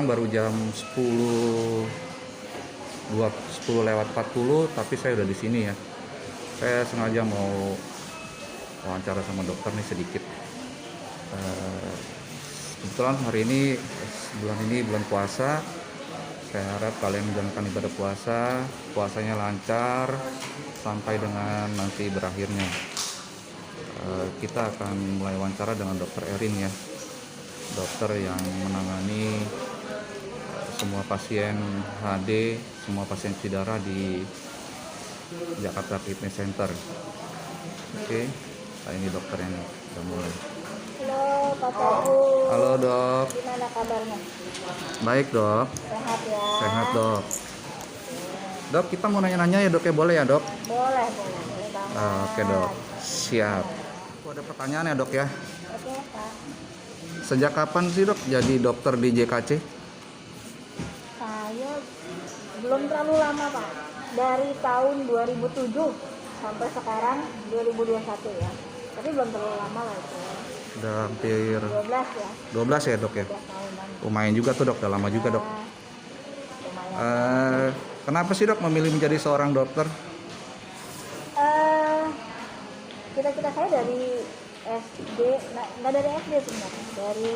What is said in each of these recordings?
sekarang baru jam 10 lewat 40, tapi saya udah di sini ya. Saya sengaja mau wawancara sama dokter nih sedikit. Kebetulan hari ini bulan puasa. Saya harap kalian menjalankan ibadah puasanya lancar sampai dengan nanti berakhirnya. Kita akan mulai wawancara dengan dokter Erin ya, dokter yang menangani semua pasien HD, semua pasien cuci darah di Jakarta Fitness Center. Oke, nah ini dokternya nih, udah mulai. Halo Pak Teguh. Halo dok. Gimana kabarnya? Baik dok. Sehat ya? Sehat dok. Dok, kita mau nanya-nanya ya dok ya, boleh ya dok? Boleh banget. Oke dok, siap. Aku ada pertanyaan ya dok ya. Oke Pak. Sejak kapan sih dok jadi dokter di JKC? Saya belum terlalu lama Pak. Dari tahun 2007 sampai sekarang 2021 ya. Tapi belum terlalu lama lah itu. Udah hampir 12 ya. 12 ya dok ya? 12 tahunan. Lumayan juga tuh dok, udah lama juga dok. Lumayan. Kenapa sih dok memilih menjadi seorang dokter? Cita-cita saya dari SD, nggak dari SD sebenarnya, dari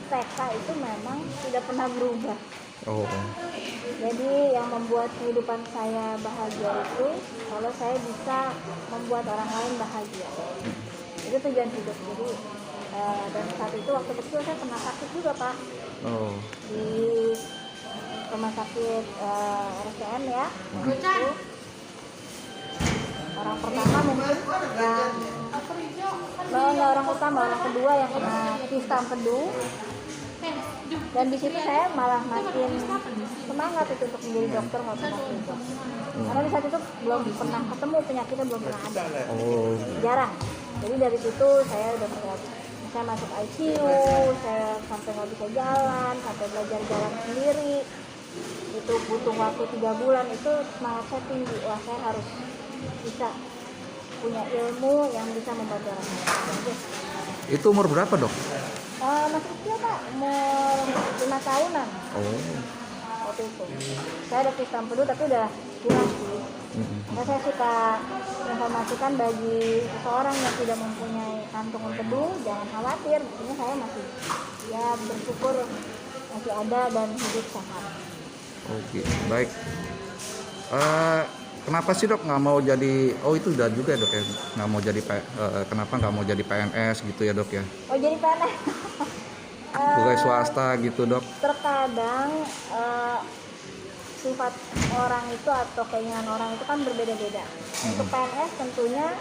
TK itu memang tidak pernah berubah. Oh, Jadi yang membuat kehidupan saya bahagia itu kalau saya bisa membuat orang lain bahagia. Itu tujuan hidup. Jadi dan saat itu waktu kecil saya pernah sakit juga Pak, oh, di rumah sakit RSCM ya. Itu orang pertama mungkin yang nggak orang utama, orang kedua yang kena kista empedu. Dan di situ saya malah makin semangat itu untuk menjadi dokter waktu itu. Karena di saat itu belum pernah ketemu, penyakitnya belum pernah ada, oh, jarang. Jadi dari situ saya udah saya masuk ICU, saya sampai nggak bisa jalan, sampai belajar jalan sendiri. Itu butuh waktu 3 bulan. Itu semangat saya tinggi, wah saya harus bisa punya ilmu yang bisa membantu orang lain. itu umur berapa dok? Masih kecil Pak, umur 5 tahunan Oh, waktu itu. Saya ada kista empedu tapi udah hilang sih. Nah, saya suka informasikan bagi seseorang yang tidak mempunyai kantung empedu, jangan khawatir, buktinya saya masih ya bersyukur masih ada dan hidup sehat. oke, baik. Kenapa sih dok nggak mau jadi? Oh itu udah juga ya dok ya, nggak mau jadi kenapa nggak mau jadi PNS gitu ya dok ya? Oh jadi PNS? Pegawai swasta gitu dok? Terkadang sifat orang itu atau keinginan orang itu kan berbeda-beda. Untuk PNS tentunya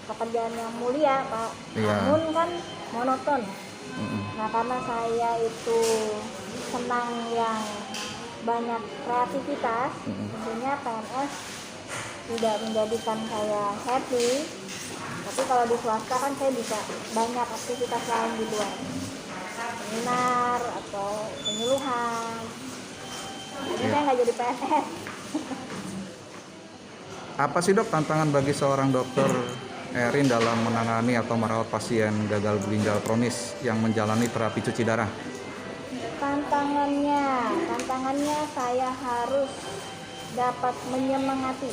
pekerjaan yang mulia Pak, namun kan monoton. Nah karena saya itu senang yang banyak kreativitas, tentunya PNS tidak menjadikan saya happy. Tapi kalau di swasta kan saya bisa banyak aktivitas lain di luar, seminar atau penyuluhan. Jadi saya nggak jadi PNS. Apa sih dok tantangan bagi seorang dokter Erin dalam menangani atau merawat pasien gagal ginjal kronis yang menjalani terapi cuci darah? Tantangannya saya harus dapat menyemangati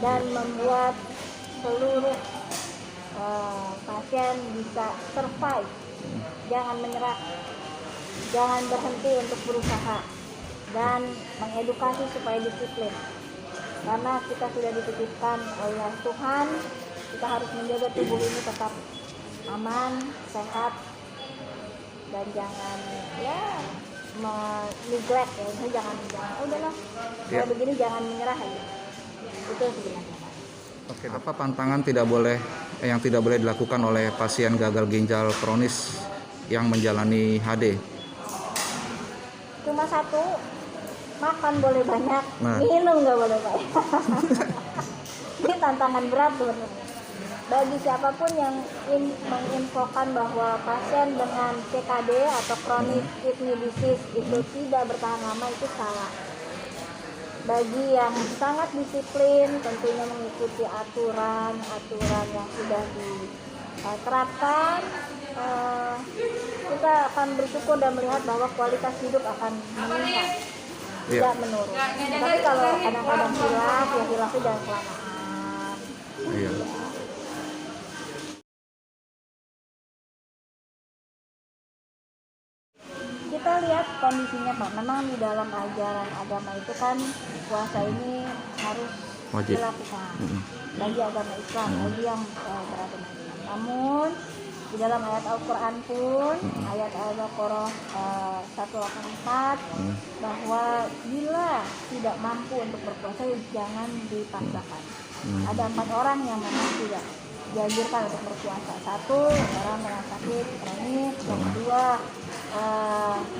dan membuat seluruh pasien bisa survive. Jangan menyerah, jangan berhenti untuk berusaha, dan mengedukasi supaya disiplin. Karena kita sudah dititipkan oleh Tuhan, kita harus menjaga tubuh ini tetap aman, sehat, dan jangan ya neglect ya, jangan udahlah kalau begini jangan menyerah aja. Itu sebenarnya. Oke, apa pantangan yang tidak boleh dilakukan oleh pasien gagal ginjal kronis yang menjalani HD? Cuma satu, makan boleh banyak, minum nggak boleh banyak. Ini tantangan berat sebenarnya. Bagi siapapun yang menginfokan bahwa pasien dengan CKD atau chronic kidney disease itu tidak bertahan lama, itu salah. Bagi yang sangat disiplin, tentunya mengikuti aturan yang sudah diterapkan, kita akan bersyukur dan melihat bahwa kualitas hidup akan meningkat, tidak menurun. Tapi kalau kadang-kadang hilaf, ya hilafnya jangan kelamaan. Iya. Kita lihat kondisinya Pak, memang di dalam ajaran agama itu kan puasa ini harus Wajib dilakukan bagi agama Islam, bagi yang beragama Islam. Namun di dalam ayat Al-Quran pun, ayat Al-Baqarah 184, bahwa bila tidak mampu untuk berpuasa, jangan dipaksakan. Ada 4 orang yang memang tidak dianjurkan untuk berpuasa. 1, orang yang sakit kronis. Yang kedua,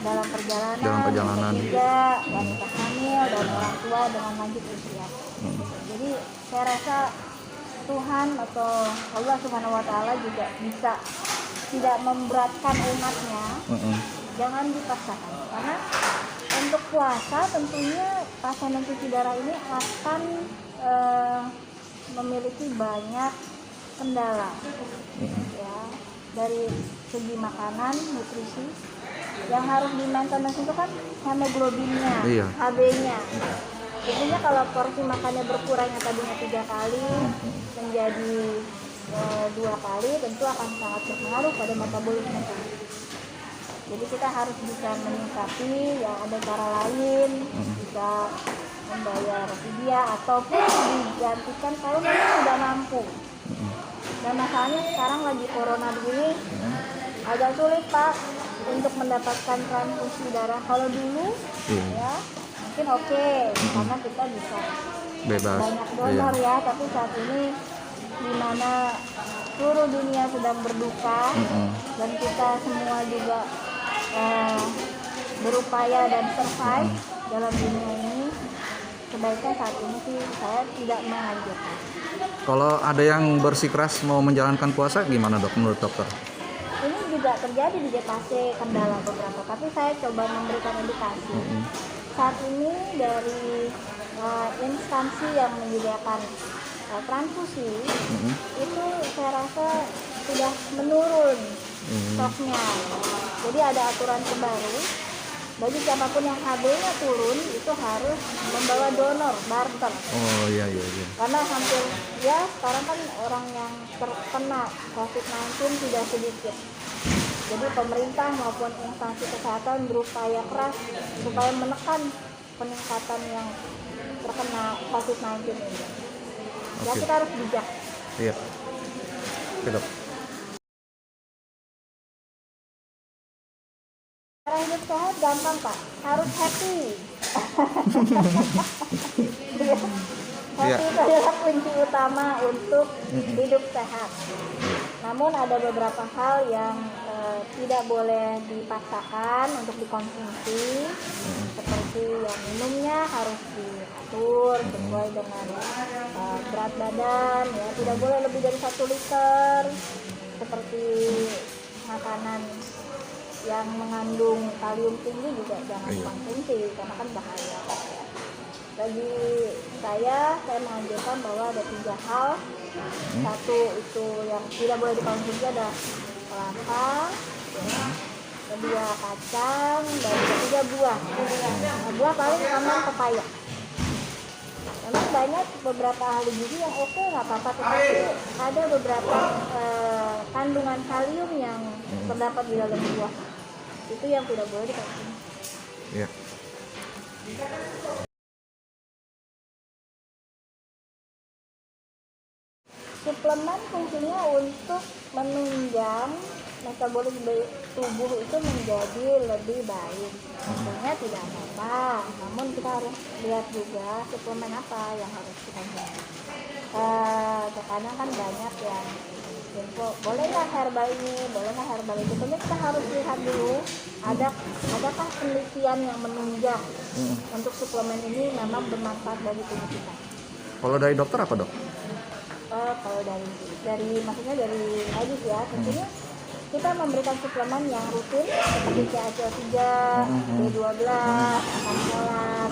dalam perjalanan. Yang ketiga, wanita hamil dan orang tua dengan lanjut usia. Jadi saya rasa Tuhan atau Allah Subhanahu wa Ta'ala juga bisa tidak memberatkan umatnya. Jangan dipaksakan, karena untuk puasa tentunya pasien dan cuci darah ini akan memiliki banyak kendala, ya, dari segi makanan, nutrisi yang harus di-maintenance itu kan hemoglobinnya, HB-nya. Tentunya kalau porsi makannya berkurang yang tadinya 3 kali menjadi 2 kali, tentu akan sangat berpengaruh pada metabolisme. Jadi kita harus bisa menyikapi yang ada cara lain, bisa membayar fidyah ataupun digantikan kalau memang sudah mampu. Dan masalahnya sekarang lagi corona begini, agak sulit Pak untuk mendapatkan transfusi darah. Kalau dulu ya mungkin oke, karena kita bisa bebas banyak donor ya, tapi saat ini di mana seluruh dunia sedang berduka dan kita semua juga berupaya dan survive dalam dunia ini, sebaiknya saat ini sih saya tidak menganjurkan. Kalau ada yang bersikeras mau menjalankan puasa gimana dok menurut dokter? Ini juga terjadi di JKC kendala beberapa, tapi saya coba memberikan edukasi. Saat ini dari instansi yang menyediakan transfusi itu saya rasa sudah menurun stoknya. Jadi ada aturan terbaru, bagi siapapun yang HB-nya turun itu harus membawa donor barter. Oh iya. Karena hampir ya sekarang kan orang yang terkena COVID-19 tidak sedikit. Jadi pemerintah maupun instansi kesehatan berupaya keras supaya menekan peningkatan yang terkena COVID-19 ini. Ya kita harus bijak. Iya. Oke dok. Cara hidup sehat gampang Pak, harus happy. Happy itu adalah kunci utama untuk hidup sehat. Namun ada beberapa hal yang tidak boleh dipaksakan untuk dikonsumsi, seperti yang minumnya harus diatur sesuai dengan berat badan, ya tidak boleh lebih dari 1 liter, seperti makanan yang mengandung kalium tinggi juga jangan dikonsumsi karena kan bahaya. Bagi saya menganjurkan bahwa ada 3 hal. 1 itu yang tidak boleh dikonsumsi ada kelapa, ya, kedua kacang, dan ketiga buah. Buah paling aman pepaya. Memang banyak beberapa ahli gizi yang oke nggak apa-apa, tetapi ada beberapa kandungan kalium yang terdapat di dalam buah itu yang tidak boleh dikonsumsi. Iya. Suplemen fungsinya untuk menunjang metabolisme tubuh itu menjadi lebih baik. Tentunya tidak apa-apa, namun kita harus lihat juga suplemen apa yang harus kita konsumsi. Terkadang kan banyak yang info, boleh nggak herbal ini, boleh nggak herbal itu. Tentunya kita harus lihat dulu, adakah penelitian yang menunjang untuk suplemen ini memang bermanfaat bagi tubuh kita. Kalau dari dokter apa dok? Kalau dari maksudnya dari medis ya, tentunya kita memberikan suplemen yang rutin seperti CaCO3, B12, asam folat,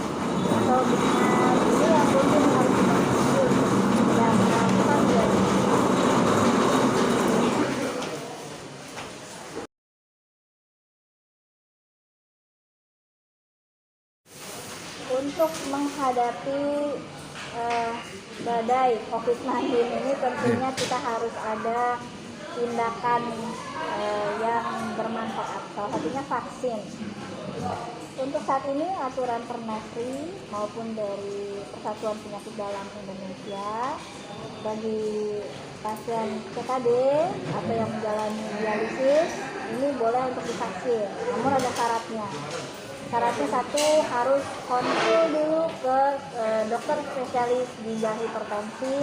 atau B6. Ini yang rutin harus dikonsumsi untuk yang melakukan diabetes. untuk menghadapi badai COVID-19 ini tentunya kita harus ada tindakan yang bermanfaat. Salah satunya vaksin. Untuk saat ini aturan Permesri maupun dari Persatuan Penyakit Dalam Indonesia, bagi pasien CKD atau yang menjalani dialisis ini boleh untuk divaksin, namun ada syaratnya. Syaratnya satu, harus konsul dulu ke dokter spesialis ginjal hipertensi,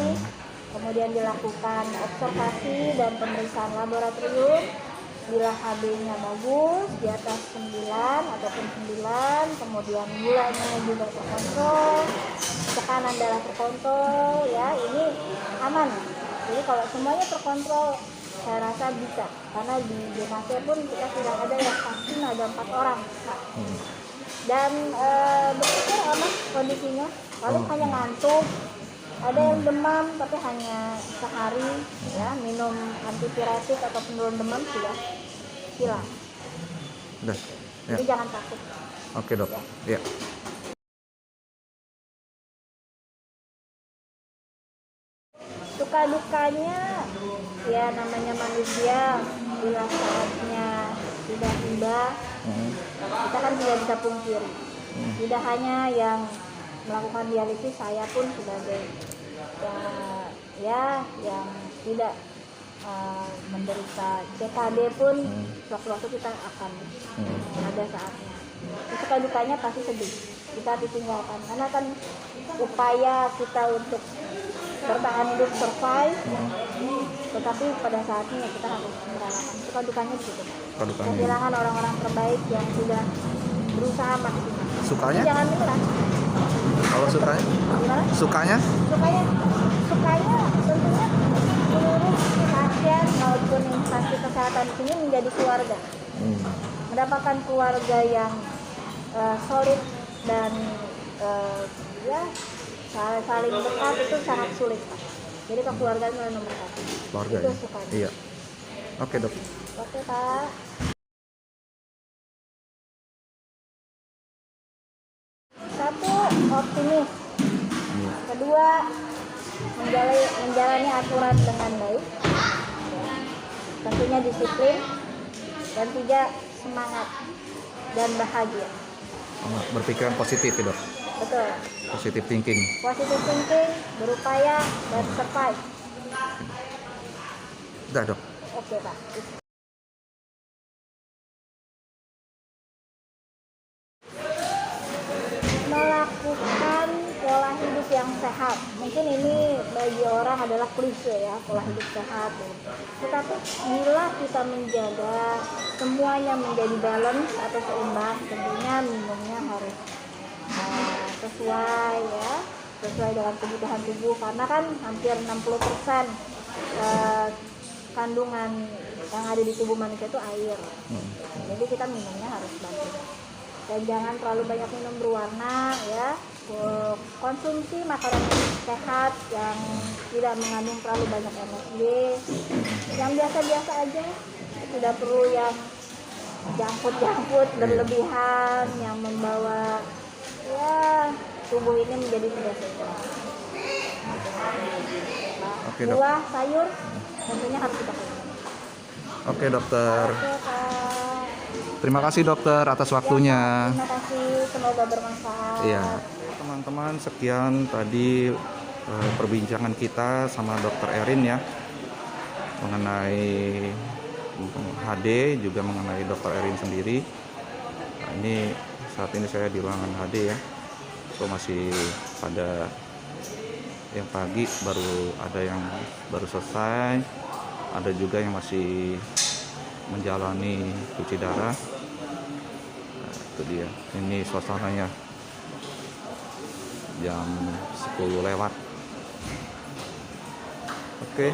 kemudian dilakukan observasi dan pemeriksaan laboratorium. Bila HB-nya bagus, di atas 9 ataupun 9, kemudian gulanya juga terkontrol, tekanan darah terkontrol, ya ini aman. Jadi kalau semuanya terkontrol, saya rasa bisa. Karena di DKC pun kita sudah ada yang vaksin ada 4 orang. Nah, dan betul aman kondisinya, paling hanya ngantuk. Ada yang demam tapi hanya sehari, ya minum antipiretik atau penurun demam sudah hilang. Udah. Ya. Jadi jangan takut. Oke dok. Ya. Suka dukanya ya namanya manusia, bila saatnya sudah tiba, kita kan tidak bisa pungkiri. Tidak hanya yang melakukan dialisis, saya pun sebagai yang tidak menderita CKD pun waktu-waktu kita akan ada saatnya. Suka dukanya pasti sedih, kita ditinggalkan karena kan upaya kita untuk bertahan hidup, survive, tetapi pada saatnya kita harus merelakan. Suka dukanya begitu, kehilangan orang-orang terbaik yang sudah berusaha maksimal. Sukanya? Jangan menyerah. Kalau sukanya? Gimana? Sukanya tentunya seluruh pasien maupun instansi kesehatan di sini menjadi keluarga. Mendapatkan keluarga yang solid dan saling dekat itu sangat sulit, Pak. Jadi kekeluargaan adalah nomor 1. Keluarga. Itu sukanya. Iya. Oke dok. Oke Pak. Satu, optimis. Kedua, menjalani aturan dengan baik. Tentunya disiplin. Dan 3, semangat dan bahagia. Berpikiran positif ya dok. Betul. Positive thinking. Positive thinking, berupaya dan survive. Udah dok. Oke Pak. Melakukan pola hidup yang sehat. Mungkin ini bagi orang adalah klise ya, pola hidup sehat. Tetapi bila kita menjaga semuanya menjadi balance atau seimbang, tentunya minumnya harus sesuai dengan kebutuhan tubuh, karena kan hampir 60% kandungan yang ada di tubuh manusia itu air. Jadi kita minumnya harus banyak. Dan jangan terlalu banyak minum berwarna ya. Konsumsi makanan sehat yang tidak mengandung terlalu banyak MSG. Yang biasa-biasa aja. Tidak perlu yang jangkut berlebihan yang membawa tubuh ini menjadi tidak sehat. Buah, sayur tentunya harus kita konsumsi. Oke dokter. Oke, Pak. Terima kasih dokter atas waktunya. Terima kasih, semoga bermanfaat. Iya. Teman-teman, sekian tadi perbincangan kita sama dokter Erin ya, mengenai HD, juga mengenai dokter Erin sendiri. Nah, ini saat ini saya di ruangan HD ya. So masih pada yang pagi, baru ada yang baru selesai, ada juga yang masih menjalani cuci darah. Nah, itu dia, ini suasananya jam 10 lewat. Oke.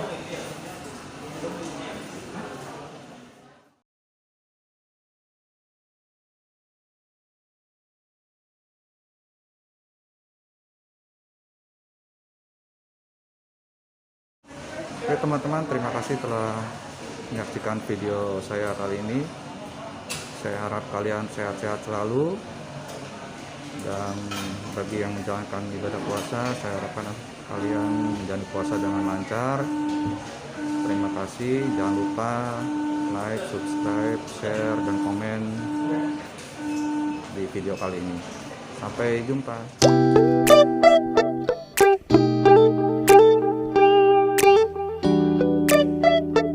Oke teman-teman, terima kasih telah menyaksikan video saya kali ini. Saya harap kalian sehat-sehat selalu. Dan bagi yang menjalankan ibadah puasa, saya harapkan kalian menjalani puasa dengan lancar. Terima kasih. Jangan lupa like, subscribe, share, dan komen di video kali ini. Sampai jumpa.